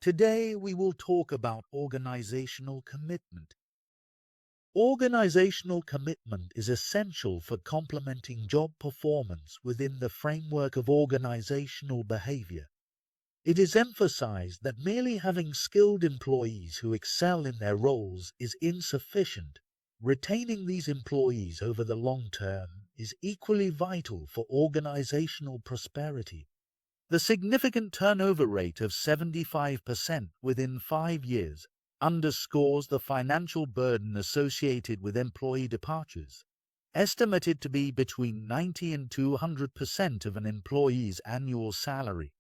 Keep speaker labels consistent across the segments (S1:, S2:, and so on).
S1: Today we will talk about organizational commitment. Organizational commitment is essential for complementing job performance within the framework of organizational behavior. It is emphasized that merely having skilled employees who excel in their roles is insufficient. Retaining these employees over the long term is equally vital for organizational prosperity. The significant turnover rate of 75% within 5 years underscores the financial burden associated with employee departures, estimated to be between 90 and 200% of an employee's annual salary.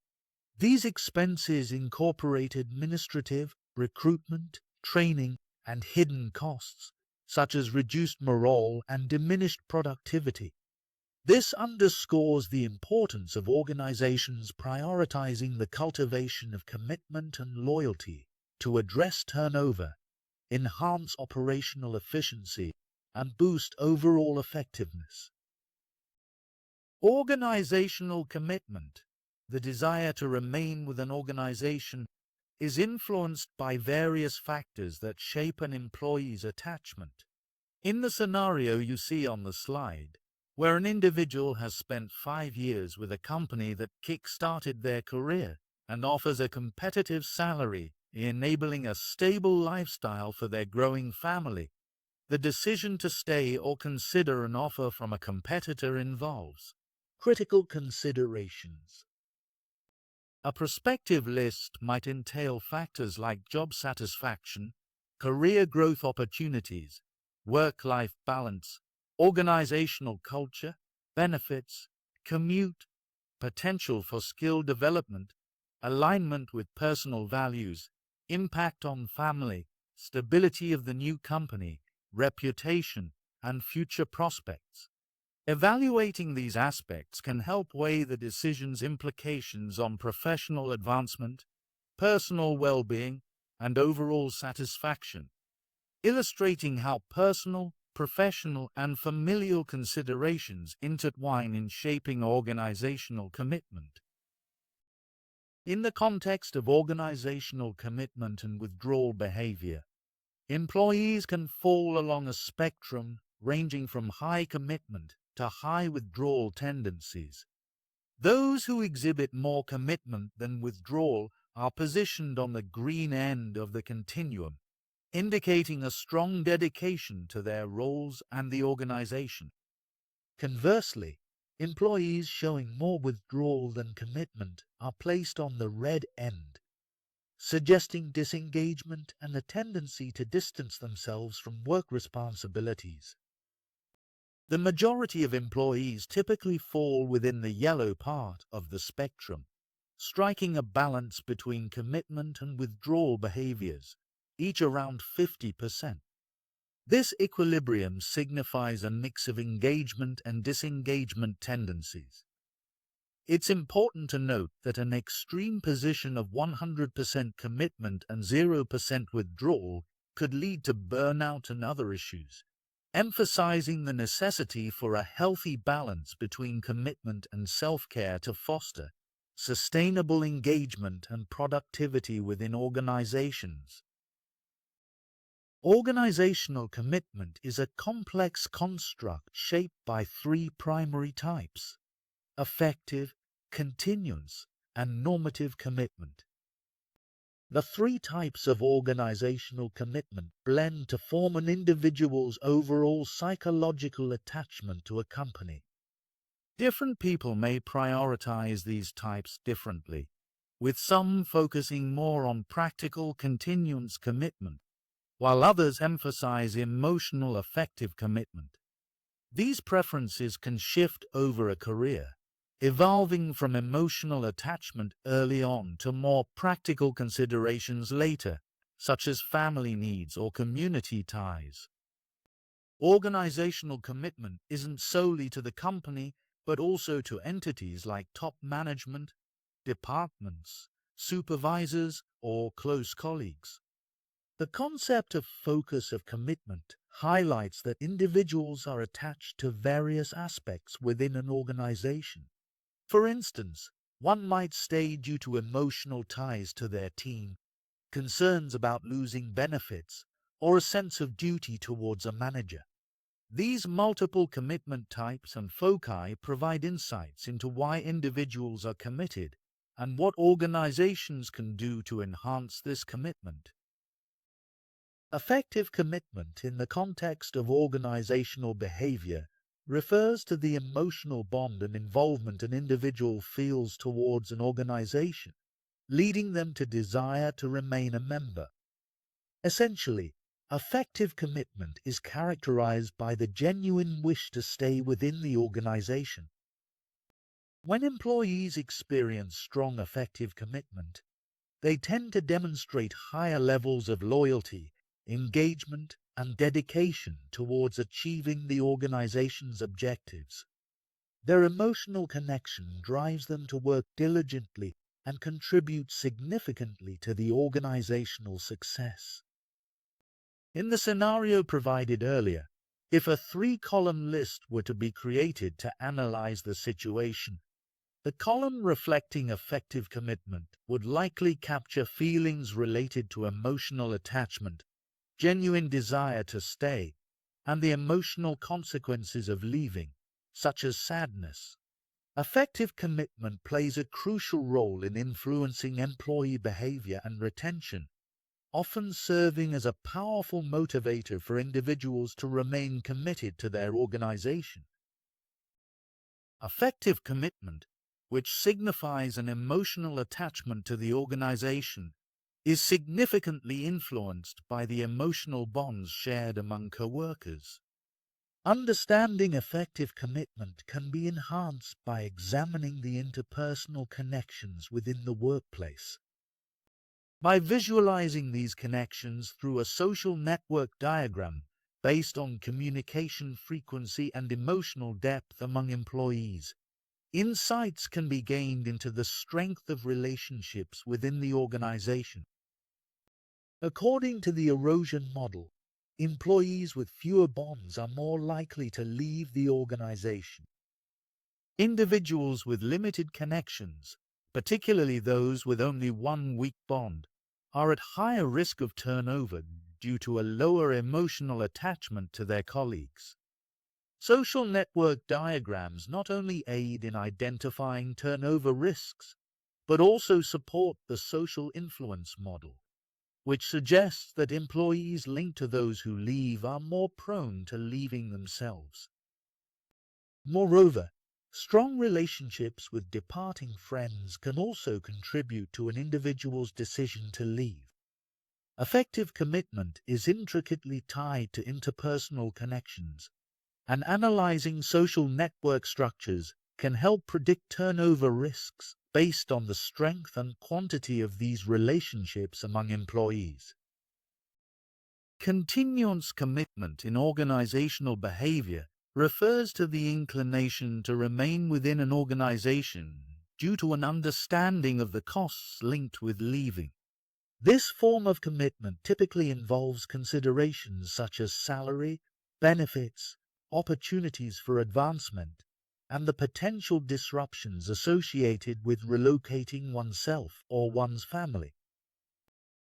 S1: These expenses incorporate administrative, recruitment, training, and hidden costs, such as reduced morale and diminished productivity. This underscores the importance of organizations prioritizing the cultivation of commitment and loyalty to address turnover, enhance operational efficiency, and boost overall effectiveness. Organizational commitment, the desire to remain with an organization, is influenced by various factors that shape an employee's attachment. In the scenario you see on the slide, where an individual has spent 5 years with a company that kick-started their career and offers a competitive salary, enabling a stable lifestyle for their growing family, the decision to stay or consider an offer from a competitor involves critical considerations. A prospective list might entail factors like job satisfaction, career growth opportunities, work-life balance, organizational culture, benefits, commute, potential for skill development, alignment with personal values, impact on family, stability of the new company, reputation, and future prospects. Evaluating these aspects can help weigh the decision's implications on professional advancement, personal well-being, and overall satisfaction, illustrating how personal, professional, and familial considerations intertwine in shaping organizational commitment. In the context of organizational commitment and withdrawal behavior, employees can fall along a spectrum ranging from high commitment to high withdrawal tendencies. Those who exhibit more commitment than withdrawal are positioned on the green end of the continuum, indicating a strong dedication to their roles and the organization. Conversely, employees showing more withdrawal than commitment are placed on the red end, suggesting disengagement and a tendency to distance themselves from work responsibilities. The majority of employees typically fall within the yellow part of the spectrum, striking a balance between commitment and withdrawal behaviors, each around 50%. This equilibrium signifies a mix of engagement and disengagement tendencies. It's important to note that an extreme position of 100% commitment and 0% withdrawal could lead to burnout and other issues, emphasizing the necessity for a healthy balance between commitment and self-care to foster sustainable engagement and productivity within organizations. Organizational commitment is a complex construct shaped by 3 primary types: affective, continuous, and normative commitment. The 3 types of organizational commitment blend to form an individual's overall psychological attachment to a company. Different people may prioritize these types differently, with some focusing more on practical continuous commitment, while others emphasize emotional affective commitment. These preferences can shift over a career, evolving from emotional attachment early on to more practical considerations later, such as family needs or community ties. Organizational commitment isn't solely to the company, but also to entities like top management, departments, supervisors, or close colleagues. The concept of focus of commitment highlights that individuals are attached to various aspects within an organization. For instance, one might stay due to emotional ties to their team, concerns about losing benefits, or a sense of duty towards a manager. These multiple commitment types and foci provide insights into why individuals are committed and what organizations can do to enhance this commitment. Effective commitment in the context of organizational behavior refers to the emotional bond and involvement an individual feels towards an organization, leading them to desire to remain a member. Essentially, effective commitment is characterized by the genuine wish to stay within the organization. When employees experience strong effective commitment, they tend to demonstrate higher levels of loyalty, engagement, and dedication towards achieving the organization's objectives. Their emotional connection drives them to work diligently and contribute significantly to the organizational success. In the scenario provided earlier, if a 3-column list were to be created to analyze the situation, the column reflecting effective commitment would likely capture feelings related to emotional attachment, genuine desire to stay, and the emotional consequences of leaving, such as sadness. Effective commitment plays a crucial role in influencing employee behavior and retention, often serving as a powerful motivator for individuals to remain committed to their organization. Effective commitment, which signifies an emotional attachment to the organization, is significantly influenced by the emotional bonds shared among co-workers. Understanding effective commitment can be enhanced by examining the interpersonal connections within the workplace. By visualizing these connections through a social network diagram based on communication frequency and emotional depth among employees, insights can be gained into the strength of relationships within the organization. According to the erosion model, employees with fewer bonds are more likely to leave the organization. Individuals with limited connections, particularly those with only one weak bond, are at higher risk of turnover due to a lower emotional attachment to their colleagues. Social network diagrams not only aid in identifying turnover risks, but also support the social influence model, which suggests that employees linked to those who leave are more prone to leaving themselves. Moreover, strong relationships with departing friends can also contribute to an individual's decision to leave. Effective commitment is intricately tied to interpersonal connections, and analyzing social network structures can help predict turnover risks based on the strength and quantity of these relationships among employees. Continuous commitment in organizational behavior refers to the inclination to remain within an organization due to an understanding of the costs linked with leaving. This form of commitment typically involves considerations such as salary, benefits, opportunities for advancement, and the potential disruptions associated with relocating oneself or one's family.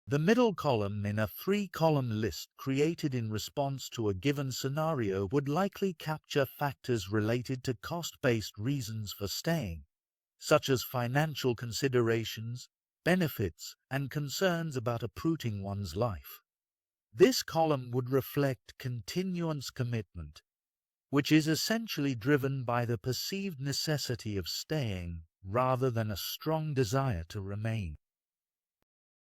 S1: The middle column in a 3-column list created in response to a given scenario would likely capture factors related to cost-based reasons for staying, such as financial considerations, benefits, and concerns about uprooting one's life. This column would reflect continuance commitment, which is essentially driven by the perceived necessity of staying rather than a strong desire to remain.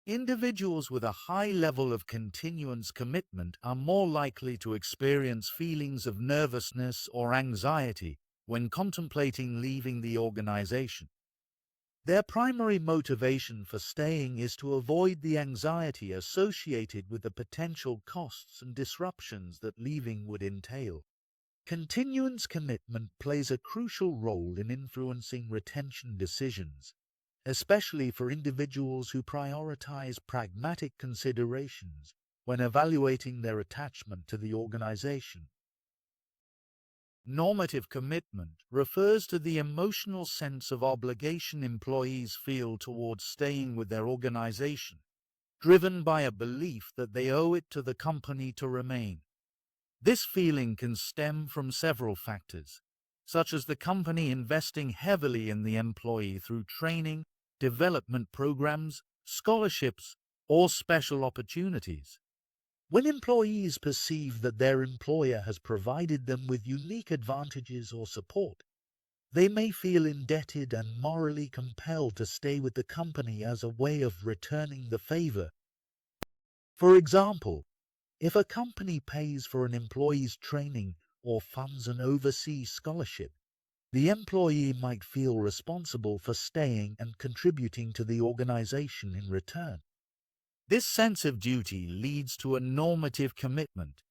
S1: Individuals with a high level of continuance commitment are more likely to experience feelings of nervousness or anxiety when contemplating leaving the organization. Their primary motivation for staying is to avoid the anxiety associated with the potential costs and disruptions that leaving would entail. Continuance commitment plays a crucial role in influencing retention decisions, especially for individuals who prioritize pragmatic considerations when evaluating their attachment to the organization. Normative commitment refers to the emotional sense of obligation employees feel towards staying with their organization, driven by a belief that they owe it to the company to remain. This feeling can stem from several factors, such as the company investing heavily in the employee through training, development programs, scholarships, or special opportunities. When employees perceive that their employer has provided them with unique advantages or support, they may feel indebted and morally compelled to stay with the company as a way of returning the favor. For example, if a company pays for an employee's training or funds an overseas scholarship, the employee might feel responsible for staying and contributing to the organization in return. This sense of duty leads to a normative commitment,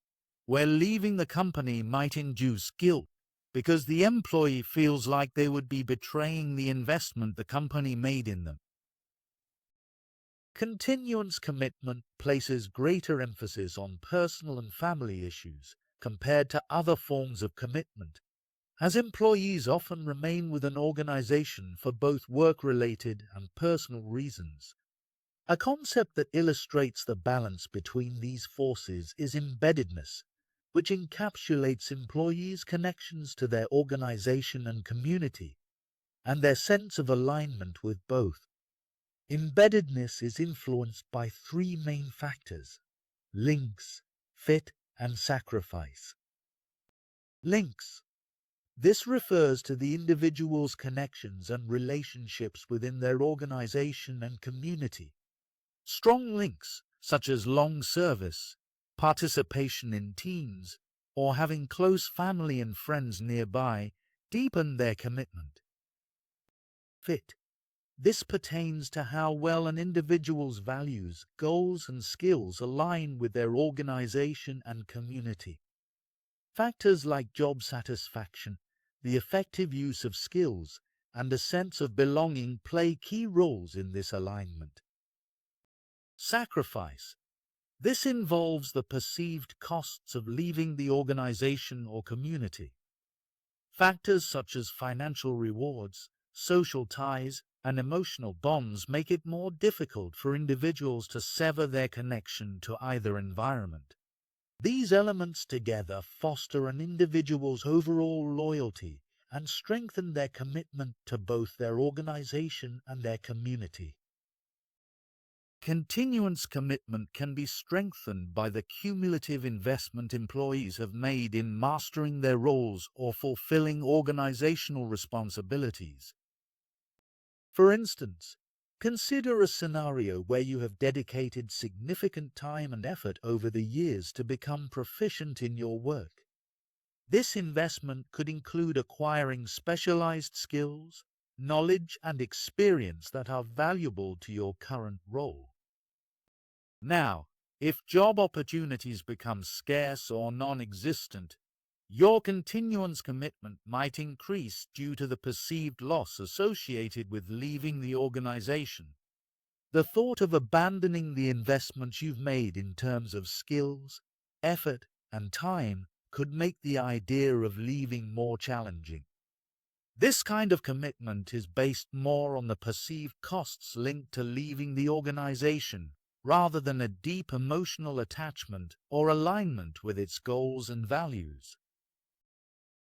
S1: where leaving the company might induce guilt because the employee feels like they would be betraying the investment the company made in them. Continuance commitment places greater emphasis on personal and family issues compared to other forms of commitment, as employees often remain with an organization for both work-related and personal reasons. A concept that illustrates the balance between these forces is embeddedness, which encapsulates employees' connections to their organization and community, and their sense of alignment with both. Embeddedness is influenced by three main factors: links, fit, and sacrifice. Links. This refers to the individual's connections and relationships within their organization and community. Strong links, such as long service, participation in teams, or having close family and friends nearby, deepen their commitment. Fit. This pertains to how well an individual's values, goals, and skills align with their organization and community. Factors like job satisfaction, the effective use of skills, and a sense of belonging play key roles in this alignment. Sacrifice. This involves the perceived costs of leaving the organization or community. Factors such as financial rewards, social ties, and emotional bonds make it more difficult for individuals to sever their connection to either environment. These elements together foster an individual's overall loyalty and strengthen their commitment to both their organization and their community. Continuance commitment can be strengthened by the cumulative investment employees have made in mastering their roles or fulfilling organizational responsibilities. For instance, consider a scenario where you have dedicated significant time and effort over the years to become proficient in your work. This investment could include acquiring specialized skills, knowledge, and experience that are valuable to your current role. Now, if job opportunities become scarce or non-existent, your continuance commitment might increase due to the perceived loss associated with leaving the organization. The thought of abandoning the investments you've made in terms of skills, effort, and time could make the idea of leaving more challenging. This kind of commitment is based more on the perceived costs linked to leaving the organization rather than a deep emotional attachment or alignment with its goals and values.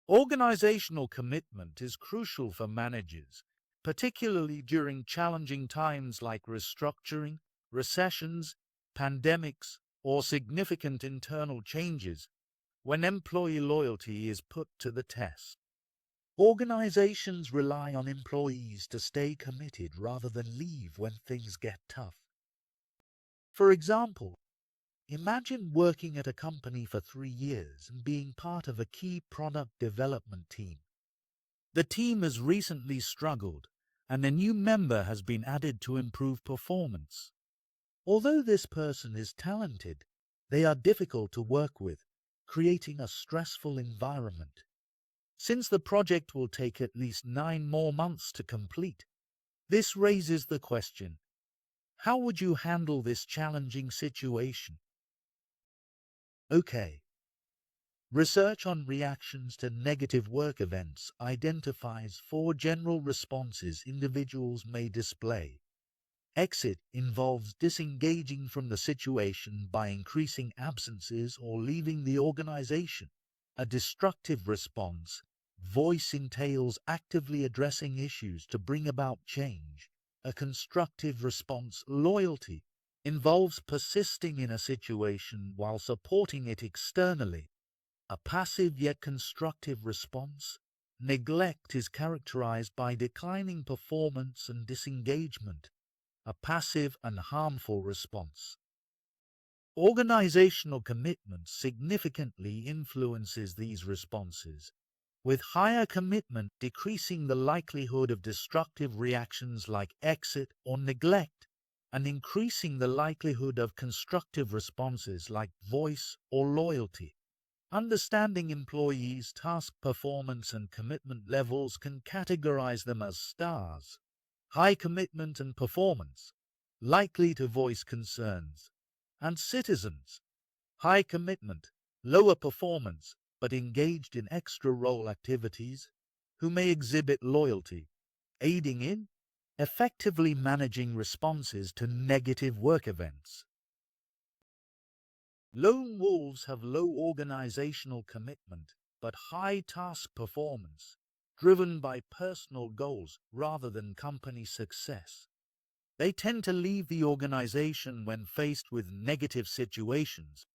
S1: Organizational commitment is crucial for managers, particularly during challenging times like restructuring, recessions, pandemics, or significant internal changes, when employee loyalty is put to the test. Organizations rely on employees to stay committed rather than leave when things get tough. For example, imagine working at a company for 3 years and being part of a key product development team. The team has recently struggled, and a new member has been added to improve performance. Although this person is talented, they are difficult to work with, creating a stressful environment. Since the project will take at least 9 more months to complete, this raises the question: how would you handle this challenging situation? Okay. Research on reactions to negative work events identifies 4 general responses individuals may display. Exit involves disengaging from the situation by increasing absences or leaving the organization. A destructive response. Voice entails actively addressing issues to bring about change. A constructive response. Loyalty involves persisting in a situation while supporting it externally. A passive yet constructive response. Neglect is characterized by declining performance and disengagement. A passive and harmful response. Organizational commitment significantly influences these responses, with higher commitment decreasing the likelihood of destructive reactions like exit or neglect, and increasing the likelihood of constructive responses like voice or loyalty. Understanding employees' task performance and commitment levels can categorize them as stars: high commitment and performance, likely to voice concerns, and citizens: high commitment, lower performance, but engaged in extra role activities, who may exhibit loyalty, aiding in effectively managing responses to negative work events. Lone wolves have low organizational commitment but high task performance, driven by personal goals rather than company success. They tend to leave the organization when faced with negative situations,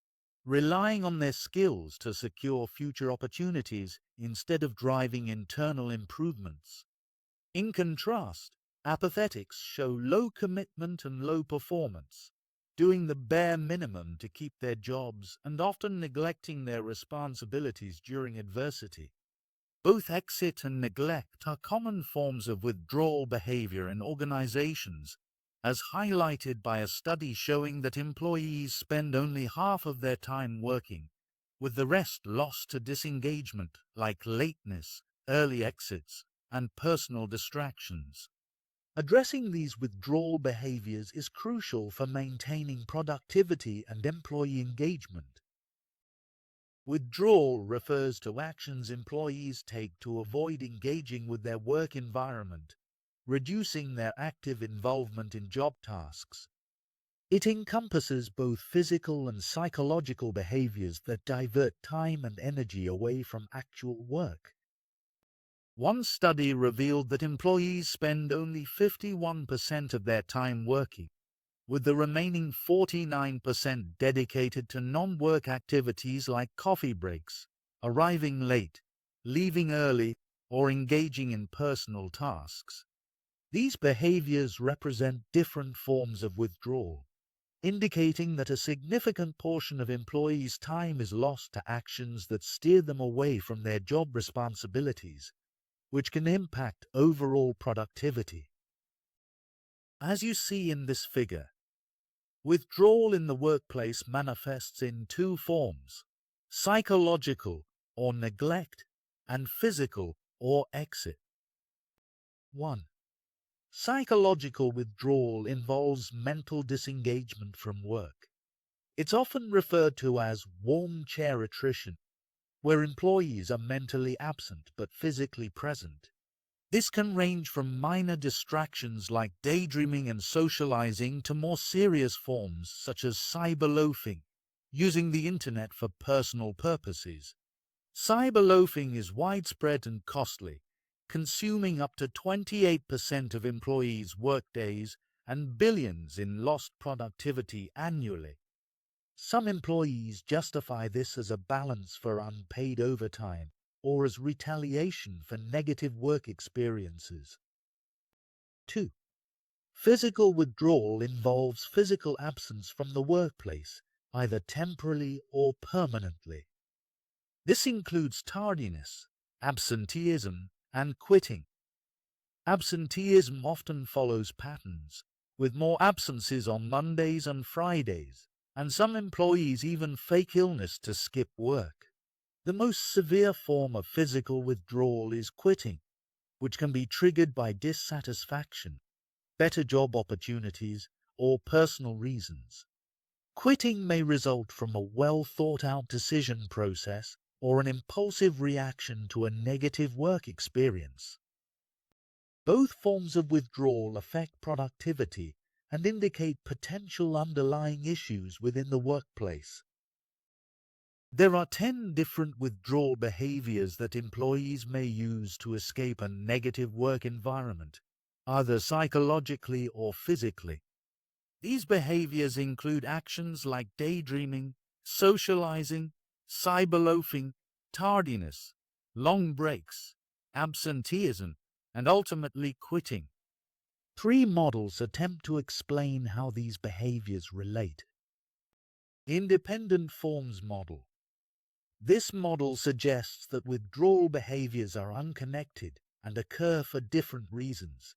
S1: relying on their skills to secure future opportunities instead of driving internal improvements. In contrast, apathetics show low commitment and low performance, doing the bare minimum to keep their jobs and often neglecting their responsibilities during adversity. Both exit and neglect are common forms of withdrawal behavior in organizations, as highlighted by a study showing that employees spend only half of their time working, with the rest lost to disengagement like lateness, early exits, and personal distractions. Addressing these withdrawal behaviors is crucial for maintaining productivity and employee engagement. Withdrawal refers to actions employees take to avoid engaging with their work environment, reducing their active involvement in job tasks. It encompasses both physical and psychological behaviors that divert time and energy away from actual work. One study revealed that employees spend only 51% of their time working, with the remaining 49% dedicated to non-work activities like coffee breaks, arriving late, leaving early, or engaging in personal tasks. These behaviors represent different forms of withdrawal, indicating that a significant portion of employees' time is lost to actions that steer them away from their job responsibilities, which can impact overall productivity. As you see in this figure, withdrawal in the workplace manifests in two forms: psychological or neglect, and physical or exit. 1. Psychological withdrawal involves mental disengagement from work. It's often referred to as warm chair attrition, where employees are mentally absent but physically present. This can range from minor distractions like daydreaming and socializing to more serious forms such as cyberloafing, using the internet for personal purposes. Cyberloafing is widespread and costly, consuming up to 28% of employees' workdays and billions in lost productivity annually. Some employees justify this as a balance for unpaid overtime or as retaliation for negative work experiences. 2. Physical withdrawal involves physical absence from the workplace, either temporarily or permanently. This includes tardiness, absenteeism, and quitting. Absenteeism often follows patterns, with more absences on Mondays and Fridays, and some employees even fake illness to skip work. The most severe form of physical withdrawal is quitting, which can be triggered by dissatisfaction, better job opportunities, or personal reasons. Quitting may result from a well-thought-out decision process or an impulsive reaction to a negative work experience. Both forms of withdrawal affect productivity and indicate potential underlying issues within the workplace. There are 10 different withdrawal behaviors that employees may use to escape a negative work environment, either psychologically or physically. These behaviors include actions like daydreaming, socializing, cyberloafing, tardiness, long breaks, absenteeism, and ultimately quitting. 3 models attempt to explain how these behaviors relate. Independent forms model. This model suggests that withdrawal behaviors are unconnected and occur for different reasons.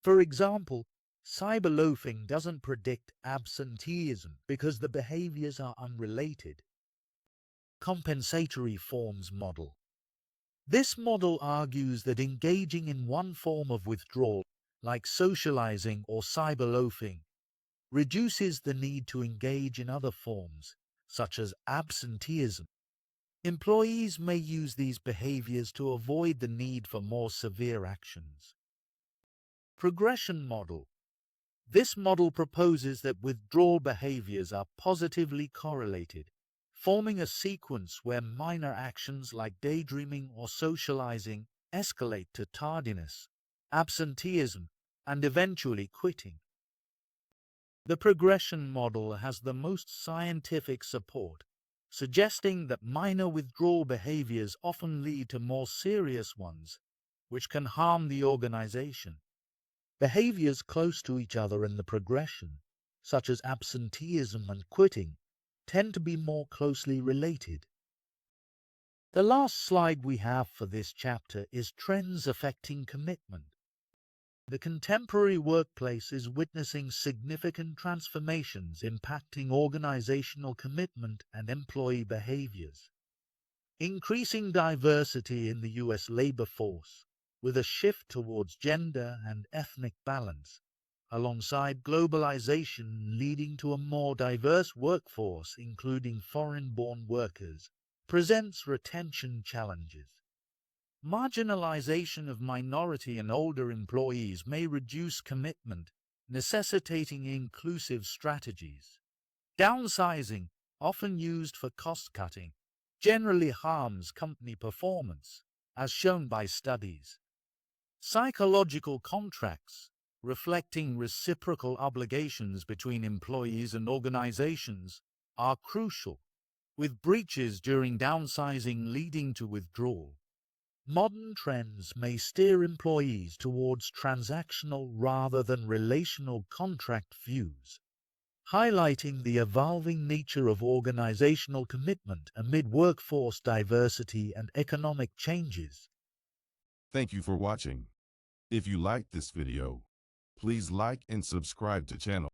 S1: For example, cyberloafing doesn't predict absenteeism because the behaviors are unrelated. Compensatory forms model. This model argues that engaging in one form of withdrawal, like socializing or cyberloafing, reduces the need to engage in other forms, such as absenteeism. Employees may use these behaviors to avoid the need for more severe actions. Progression model. This model proposes that withdrawal behaviors are positively correlated, forming a sequence where minor actions like daydreaming or socializing escalate to tardiness, absenteeism, and eventually quitting. The progression model has the most scientific support, suggesting that minor withdrawal behaviors often lead to more serious ones, which can harm the organization. Behaviors close to each other in the progression, such as absenteeism and quitting, tend to be more closely related. The last slide we have for this chapter is trends affecting commitment. The contemporary workplace is witnessing significant transformations impacting organizational commitment and employee behaviors. Increasing diversity in the U.S. labor force, with a shift towards gender and ethnic balance, alongside globalization leading to a more diverse workforce, including foreign-born workers, presents retention challenges. Marginalization of minority and older employees may reduce commitment, necessitating inclusive strategies. Downsizing, often used for cost-cutting, generally harms company performance, as shown by studies. Psychological contracts, reflecting reciprocal obligations between employees and organizations, are crucial, with breaches during downsizing leading to withdrawal. Modern trends may steer employees towards transactional rather than relational contract views, highlighting the evolving nature of organizational commitment amid workforce diversity and economic changes.
S2: Thank you for watching. If you liked this video, please like and subscribe to channel.